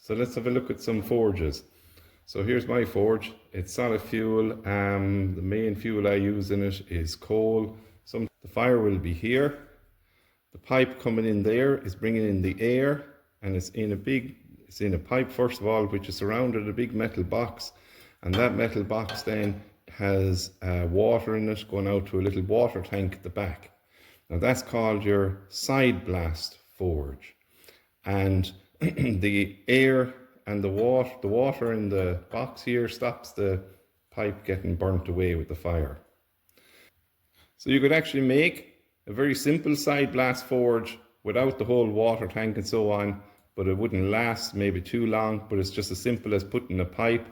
So let's have a look at some forges. So here's my forge. It's solid fuel. The main fuel I use in it is coal. The fire will be here. The pipe coming in there is bringing in the air, and it's in a pipe first of all, which is surrounded a big metal box, and that metal box then has water in it going out to a little water tank at the back. Now that's called your side blast forge, and the air and the water in the box here stops the pipe getting burnt away with the fire. So you could actually make a very simple side blast forge without the whole water tank and so on, but it wouldn't last maybe too long. But it's just as simple as putting a pipe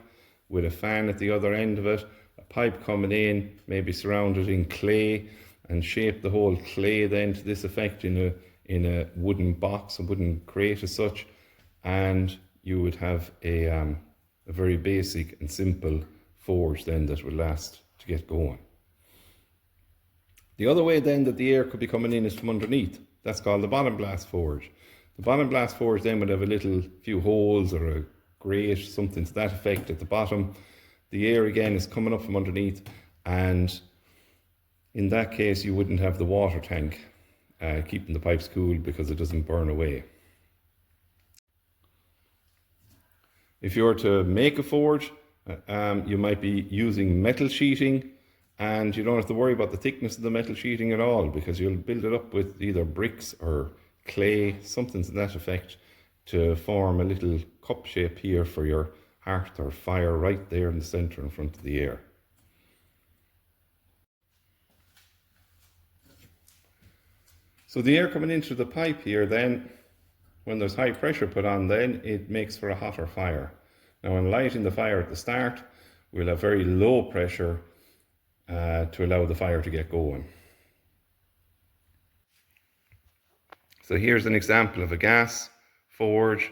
with a fan at the other end of it, a pipe coming in, maybe surrounded in clay, and shape the whole clay then to this effect in a wooden box, a wooden crate as such, and you would have a very basic and simple forge then that would last to get going. The other way then that the air could be coming in is from underneath. That's called the bottom blast forge. The bottom blast forge then would have a few holes or a grate, something to that effect at the bottom. The air again is coming up from underneath, and in that case you wouldn't have the water tank keeping the pipes cool because it doesn't burn away. If you were to make a forge, you might be using metal sheeting, and you don't have to worry about the thickness of the metal sheeting at all, because you'll build it up with either bricks or clay, something to that effect, to form a little cup shape here for your hearth or fire right there in the center in front of the air. So the air coming into the pipe here then, when there's high pressure put on, then it makes for a hotter fire. Now when lighting the fire at the start, we'll have very low pressure to allow the fire to get going. So here's an example of a gas forge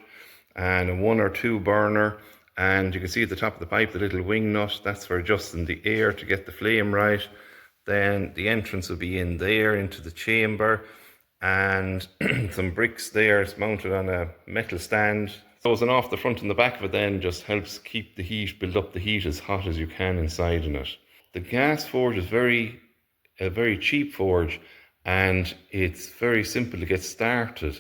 and a 1 or 2 burner, and you can see at the top of the pipe the little wing nut. That's for adjusting the air to get the flame right. Then the entrance will be in there into the chamber, and some bricks there. It's mounted on a metal stand. Closing off the front and the back of it then just helps keep the heat, build up the heat as hot as you can inside in it. The gas forge is a very cheap forge, and it's very simple to get started,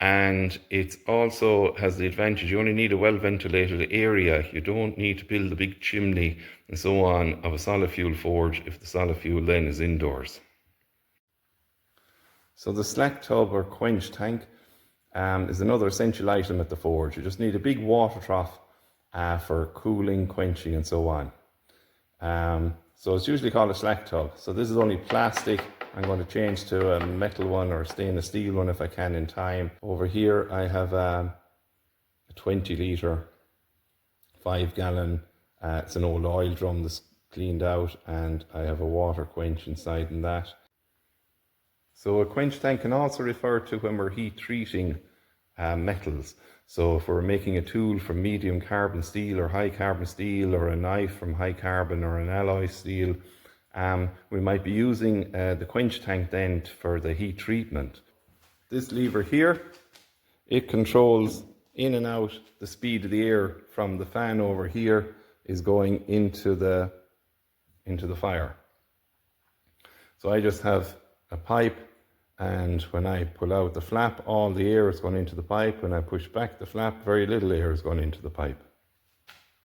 and it also has the advantage you only need a well ventilated area. You don't need to build a big chimney and so on of a solid fuel forge if the solid fuel then is indoors. So the slack tub or quench tank is another essential item at the forge. You just need a big water trough for cooling, quenching and so on. So it's usually called a slack tub. So this is only plastic. I'm going to change to a metal one or a stainless steel one if I can in time. Over here I have a 20 litre, 5 gallon, it's an old oil drum that's cleaned out, and I have a water quench inside in that. So a quench tank can also refer to when we're heat treating metals. So if we're making a tool from medium carbon steel or high carbon steel, or a knife from high carbon or an alloy steel, we might be using the quench tank then for the heat treatment. This lever here, it controls in and out the speed of the air from the fan over here is going into the fire. So I just have a pipe, and when I pull out the flap, all the air is going into the pipe. When I push back the flap, very little air is going into the pipe.